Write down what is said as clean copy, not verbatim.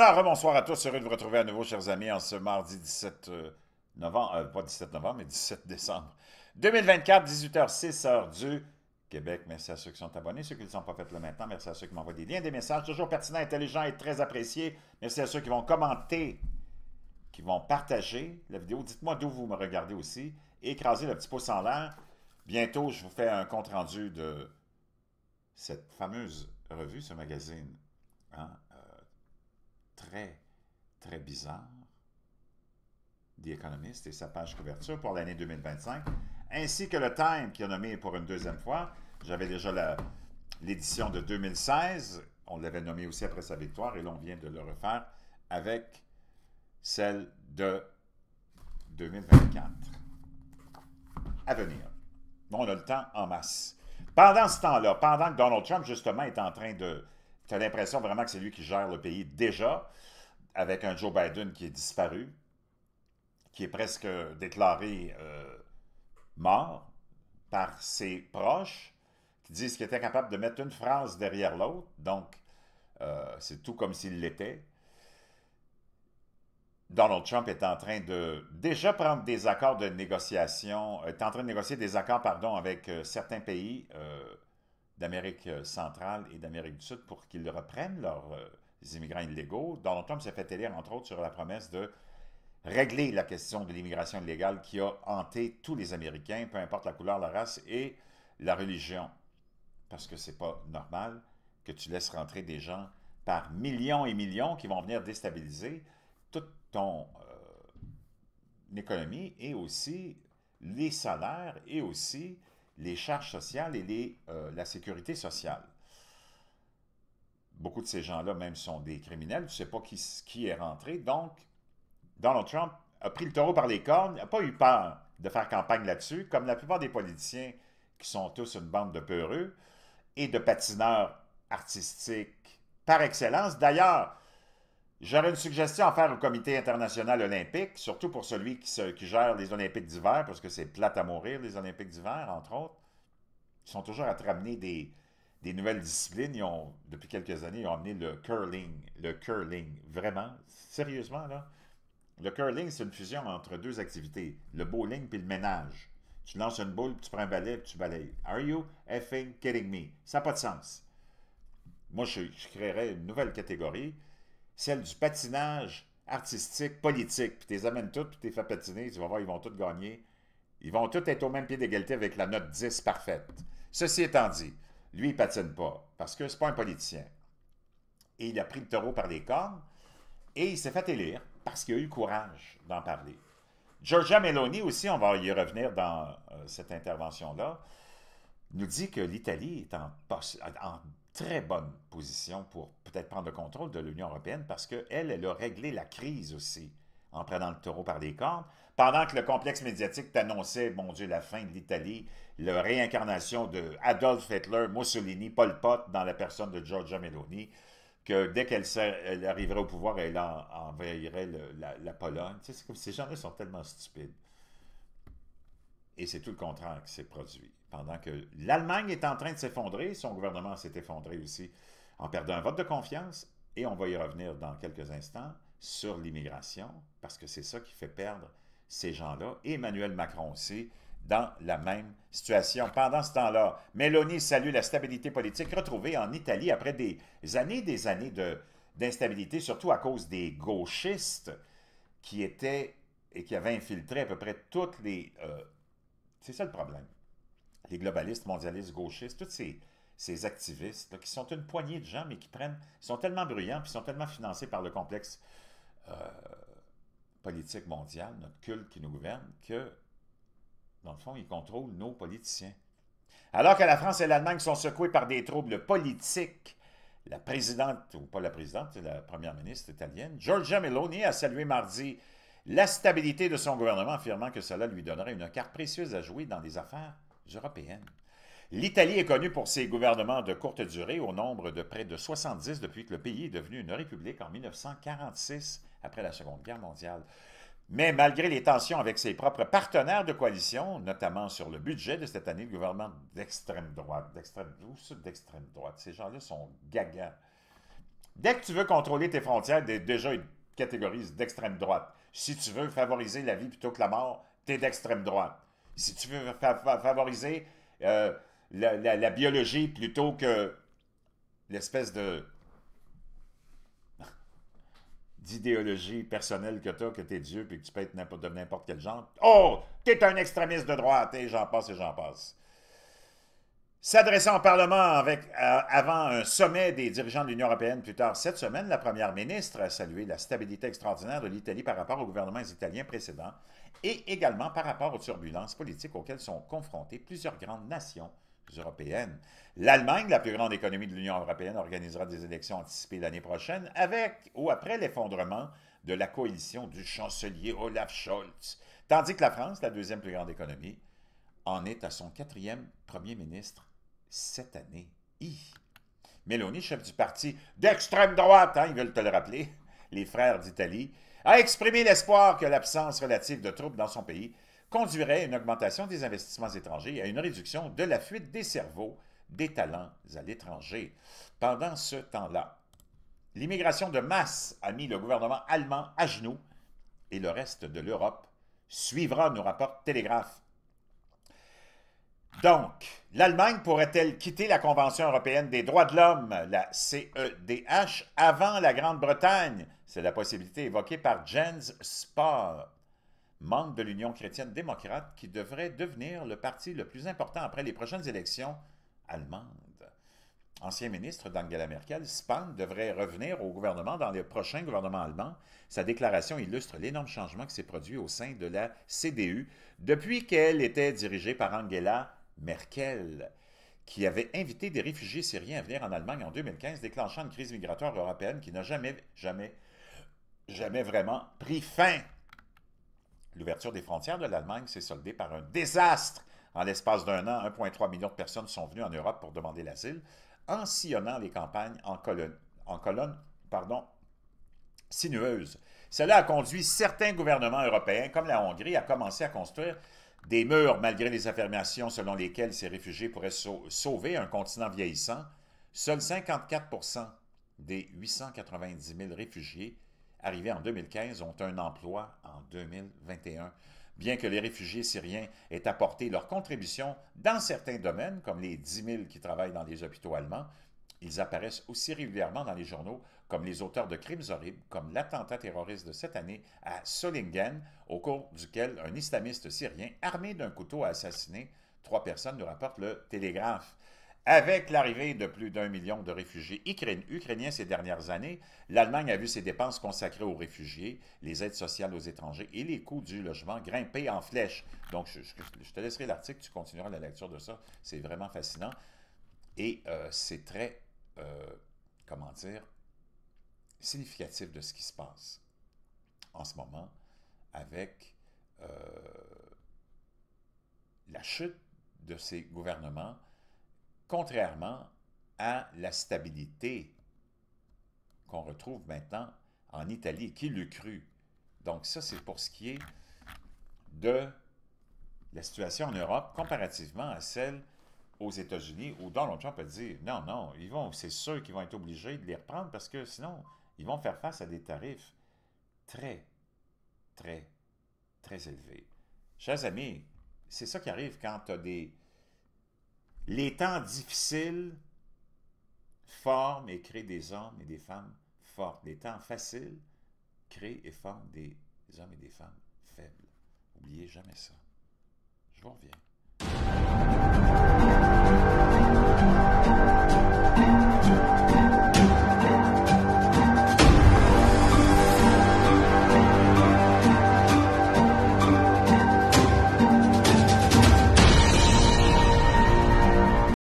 Bonsoir, bonsoir à tous. Heureux de vous retrouver à nouveau, chers amis, en ce mardi 17 novembre, pas 17 novembre, mais 17 décembre 2024, 18h06, heure du Québec. Merci à ceux qui sont abonnés, ceux qui ne le sont pas fait là maintenant. Merci à ceux qui m'envoient des liens, des messages, toujours pertinents, intelligents et très appréciés. Merci à ceux qui vont commenter, qui vont partager la vidéo. Dites-moi d'où vous me regardez aussi. Et écrasez le petit pouce en l'air. Bientôt, je vous fais un compte-rendu de cette fameuse revue, ce magazine. Hein? Très, très bizarre, The Economist et sa page couverture pour l'année 2025, ainsi que le Time qui a nommé pour une deuxième fois. J'avais déjà l'édition de 2016, on l'avait nommé aussi après sa victoire, et là on vient de le refaire avec celle de 2024. À venir. Bon, on a le temps en masse. Pendant ce temps-là, pendant que Donald Trump, justement, est en train de... Tu as l'impression vraiment que c'est lui qui gère le pays déjà, avec un Joe Biden qui est disparu, qui est presque déclaré mort par ses proches, qui disent qu'il était capable de mettre une phrase derrière l'autre, donc c'est tout comme s'il l'était. Donald Trump est en train de déjà prendre des accords de négociation, est en train de négocier des accords, pardon, avec certains pays d'Amérique centrale et d'Amérique du Sud pour qu'ils reprennent leurs immigrants illégaux. Donald Trump s'est fait élire, entre autres, sur la promesse de régler la question de l'immigration illégale qui a hanté tous les Américains, peu importe la couleur, la race et la religion. Parce que c'est pas normal que tu laisses rentrer des gens par millions et millions qui vont venir déstabiliser toute ton économie et aussi les salaires et aussi les charges sociales et la sécurité sociale. Beaucoup de ces gens-là même sont des criminels. Tu ne sais pas qui est rentré. Donc, Donald Trump a pris le taureau par les cornes, n'a pas eu peur de faire campagne là-dessus, comme la plupart des politiciens qui sont tous une bande de peureux et de patineurs artistiques par excellence. D'ailleurs, j'aurais une suggestion à faire au Comité international olympique, surtout pour celui qui gère les Olympiques d'hiver, parce que c'est plate à mourir, les Olympiques d'hiver, entre autres. Ils sont toujours à te ramener des nouvelles disciplines. Depuis quelques années, ils ont amené le curling. Le curling, vraiment, sérieusement, là. Le curling, c'est une fusion entre deux activités, le bowling puis le ménage. Tu lances une boule, puis tu prends un balai, puis tu balayes. Are you effing kidding me? Ça n'a pas de sens. Moi, je créerais une nouvelle catégorie, celle du patinage artistique, politique. Puis tu les amènes toutes, puis tu les fais patiner, tu vas voir, ils vont tous gagner. Ils vont tous être au même pied d'égalité avec la note 10 parfaite. Ceci étant dit, lui, il ne patine pas, parce que c'est pas un politicien. Et il a pris le taureau par les cornes, et il s'est fait élire, parce qu'il a eu le courage d'en parler. Giorgia Meloni aussi, on va y revenir dans cette intervention-là, nous dit que l'Italie est en très bonne position pour peut-être prendre le contrôle de l'Union européenne parce qu'elle, elle a réglé la crise aussi en prenant le taureau par les cornes. Pendant que le complexe médiatique t'annonçait, mon Dieu, la fin de l'Italie, la réincarnation de Adolf Hitler, Mussolini, Pol Pot dans la personne de Giorgia Meloni, que dès qu'elle arriverait au pouvoir, elle envahirait la Pologne. Tu sais, c'est comme ces gens-là sont tellement stupides. Et c'est tout le contraire qui s'est produit. Pendant que l'Allemagne est en train de s'effondrer, son gouvernement s'est effondré aussi en perdant un vote de confiance, et on va y revenir dans quelques instants sur l'immigration, parce que c'est ça qui fait perdre ces gens-là, et Emmanuel Macron aussi, dans la même situation. Pendant ce temps-là, Meloni salue la stabilité politique retrouvée en Italie après des années d'instabilité, surtout à cause des gauchistes qui étaient et qui avaient infiltré à peu près toutes les... c'est ça le problème. Les globalistes, mondialistes, gauchistes, tous ces activistes là, qui sont une poignée de gens, mais qui sont tellement bruyants, puis sont tellement financés par le complexe euh, politique mondial, notre culte qui nous gouverne, que, dans le fond, ils contrôlent nos politiciens. Alors que la France et l'Allemagne sont secouées par des troubles politiques, la présidente, ou pas la présidente, c'est la première ministre italienne, Giorgia Meloni, a salué mardi la stabilité de son gouvernement, affirmant que cela lui donnerait une carte précieuse à jouer dans les affaires européennes. L'Italie est connue pour ses gouvernements de courte durée, au nombre de près de 70 depuis que le pays est devenu une république en 1946, après la Seconde Guerre mondiale. Mais malgré les tensions avec ses propres partenaires de coalition, notamment sur le budget de cette année, le gouvernement d'extrême droite, d'extrême droite, ces gens-là sont gaga. Dès que tu veux contrôler tes frontières, déjà, ils te catégorisent d'extrême droite. Si tu veux favoriser la vie plutôt que la mort, tu es d'extrême droite. Si tu veux favoriser euh, la biologie plutôt que l'espèce d'idéologie personnelle que tu as, que tu es Dieu, puis que tu peux être de n'importe quel genre. Oh, tu es un extrémiste de droite, et j'en passe et j'en passe. S'adressant au Parlement avant un sommet des dirigeants de l'Union européenne plus tard cette semaine, la première ministre a salué la stabilité extraordinaire de l'Italie par rapport aux gouvernements italiens précédents et également par rapport aux turbulences politiques auxquelles sont confrontées plusieurs grandes nations européennes. L'Allemagne, la plus grande économie de l'Union européenne, organisera des élections anticipées l'année prochaine avec ou après l'effondrement de la coalition du chancelier Olaf Scholz, tandis que la France, la deuxième plus grande économie, en est à son quatrième premier ministre cette année. Meloni, chef du parti d'extrême droite, ils veulent te le rappeler, les Frères d'Italie, a exprimé l'espoir que l'absence relative de troupes dans son pays conduirait à une augmentation des investissements étrangers et à une réduction de la fuite des cerveaux, des talents à l'étranger. Pendant ce temps-là, l'immigration de masse a mis le gouvernement allemand à genoux et le reste de l'Europe suivra, nous rapporte Télégraphe. Donc, l'Allemagne pourrait-elle quitter la Convention européenne des droits de l'homme, la CEDH, avant la Grande-Bretagne? C'est la possibilité évoquée par Jens Spahn, membre de l'Union chrétienne démocrate, qui devrait devenir le parti le plus important après les prochaines élections allemandes. Ancien ministre d'Angela Merkel, Spahn devrait revenir au gouvernement dans le prochain gouvernement allemand. Sa déclaration illustre l'énorme changement qui s'est produit au sein de la CDU depuis qu'elle était dirigée par Angela Merkel, qui avait invité des réfugiés syriens à venir en Allemagne en 2015, déclenchant une crise migratoire européenne qui n'a jamais vraiment pris fin. L'ouverture des frontières de l'Allemagne s'est soldée par un désastre. En l'espace d'un an, 1,3 million de personnes sont venues en Europe pour demander l'asile, en sillonnant les campagnes en colonne sinueuses. Cela a conduit certains gouvernements européens, comme la Hongrie, à commencer à construire des murs, malgré les affirmations selon lesquelles ces réfugiés pourraient sauver un continent vieillissant. Seuls 54% des 890 000 réfugiés arrivés en 2015 ont un emploi en 2021. Bien que les réfugiés syriens aient apporté leur contribution dans certains domaines, comme les 10 000 qui travaillent dans les hôpitaux allemands, ils apparaissent aussi régulièrement dans les journaux comme les auteurs de crimes horribles, comme l'attentat terroriste de cette année à Solingen, au cours duquel un islamiste syrien armé d'un couteau a assassiné 3 personnes, nous rapporte le Télégraphe. Avec l'arrivée de plus d'1 million de réfugiés ukrainiens ces dernières années, l'Allemagne a vu ses dépenses consacrées aux réfugiés, les aides sociales aux étrangers et les coûts du logement grimper en flèche. Donc, je te laisserai l'article, tu continueras la lecture de ça. C'est vraiment fascinant. Et c'est très, comment dire, significatif de ce qui se passe en ce moment avec la chute de ces gouvernements, contrairement à la stabilité qu'on retrouve maintenant en Italie. Qui l'eût cru? Donc ça, c'est pour ce qui est de la situation en Europe comparativement à celle aux États-Unis, où Donald Trump a dit non, non, c'est sûr qu'ils vont être obligés de les reprendre parce que sinon, ils vont faire face à des tarifs très, très, très élevés. Chers amis, c'est ça qui arrive quand tu as des... Les temps difficiles forment et créent des hommes et des femmes fortes. Les temps faciles créent et forment des hommes et des femmes faibles. N'oubliez jamais ça. Je vous reviens.